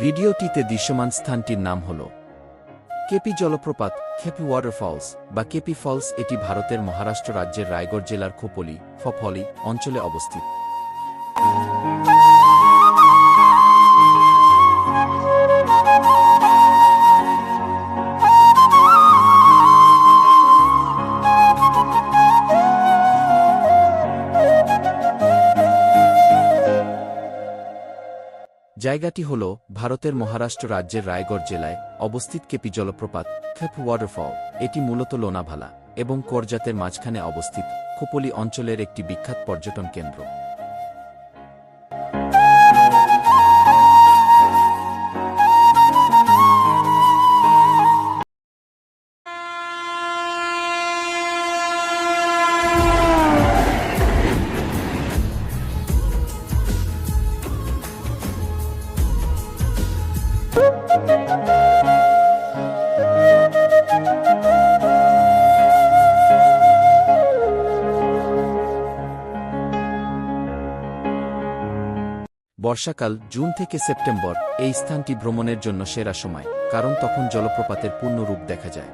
ভিডিওটিতে দৃশ্যমান স্থানটির নাম হল কেপি জলপ্রপাত, কেপি ওয়াটারফলস বা কেপি ফলস। এটি ভারতের মহারাষ্ট্র রাজ্যের রায়গড় জেলার খোপলি ফফলি অঞ্চলে অবস্থিত। জায়গাটি হল ভারতের মহারাষ্ট্র রাজ্যের রায়গড় জেলায় অবস্থিত কেপি জলপ্রপাত, কেপি ওয়াটারফল। এটি মূলত লোনাভালা এবং করজাতের মাঝখানে অবস্থিত খোপলি অঞ্চলের একটি বিখ্যাত পর্যটন কেন্দ্র। বর্ষাকাল জুন থেকে সেপ্টেম্বর এই স্থানটি ভ্রমণের জন্য সেরা সময়, কারণ তখন জলপ্রপাতের পূর্ণ রূপ দেখা যায়।